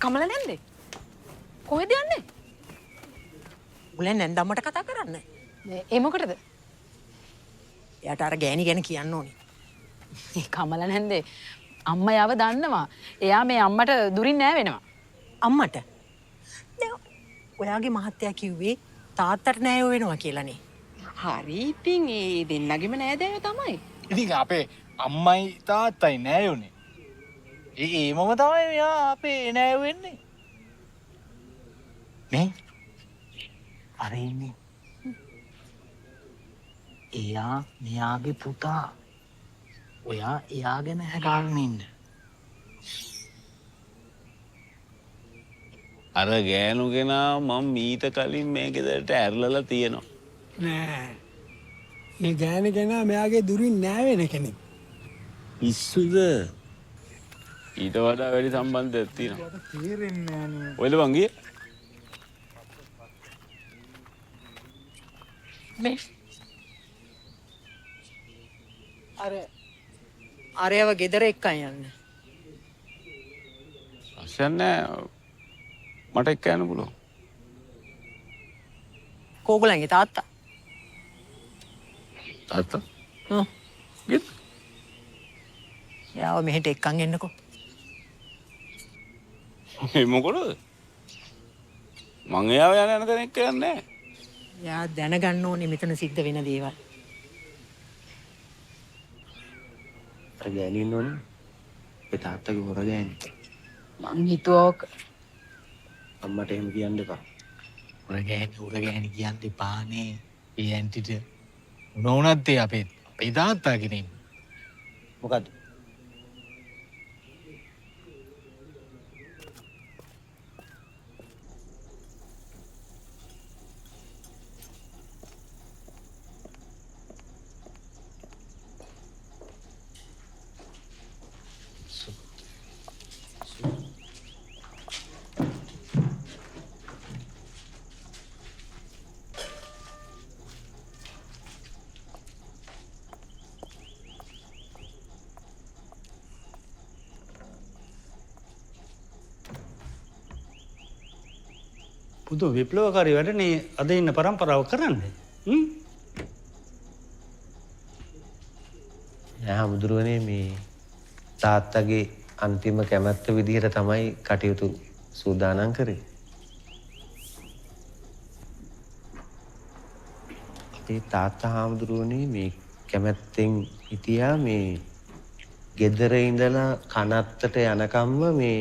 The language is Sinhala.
කමල නැන්දේ කොහෙද යන්නේ? උලෙන් නැන්දම්මට කතා කරන්න. ඒ මොකටද? එයාට අර ගෑණි ගැන කියන්න ඕනේ. කමල නැන්දේ අම්මා යව දන්නවා. එයා මේ අම්මට දුරින් නෑ වෙනවා. අම්මට. දැන් ඔයාගේ මහත්තයා කිව්වේ තාත්තට නෑයෝ වෙනවා කියලානේ. හරි ඉතින් ඒ දෙන්නගෙම නෑදෑයෝ තමයි. ඉතින් අපේ අම්මයි තාත්තයි නෑයෝනේ. ඒමම තමයි මෙයා අපේ නෑයෝ වෙන්නේ. නේ? අර ඉන්නේ. එයා මෙයාගේ පුතා. ඔයා එයා ගැන හැකාගෙන ඉන්න. අර ගෑනු කෙනා මම මීට කලින් මේ ගෙදරට ඇරලලා තියෙනවා. නෑ. මේ ගෑණි කෙනා මෙයාගේ දුරින් නෑ වෙන කෙනෙක්. පිස්සුද? ඊට වඩා වැඩි සම්බන්ධයක් තියෙනවා. තේරෙන්නේ නෑනේ. ඔයල මං ගියේ. මේ අරයව ගෙදර එක්කන් යන්න. ප්‍රශ්න නෑ. මට එක්ක යන්න පුළුවන්. කෝගලන්ගේ තාත්තා. තාත්තා. හ්ම්. ගිත්. යාව මෙහෙට එක්කන් එන්නකෝ. මේ මොකටද? මං එයාව යන තැන එක්ක යන්නේ නෑ. යා දැනගන්න ඕනේ මෙතන සිද්ධ වෙන දේවල්. අර ගෑණි ඉන්නෝනේ. ඒ තාත්තගේ හොර ගෑණි. මං හිතුවා අම්මට එහෙම කියන්න එපා. උර ගෑණි කියන්න එපානේ. ඒ ඇන්ටිට උනත් ඒ අපේ තාත්තා කෙනෙක්. මොකද්ද? පුදු විප්ලවකාරී වැඩනේ අද ඉන්න පරම්පරාව කරන්නේ. හාමුදුරුවනේ මේ තාත්තගේ අන්තිම කැමැත්ත විදිහට තමයි කටයුතු සූදානම් කරේ. අපේ තාත්තා හාමුදුරුවනේ මේ කැමැත්තෙන් හිටියා මේ ගෙදර ඉඳලා කනත්තට යනකම්ම මේ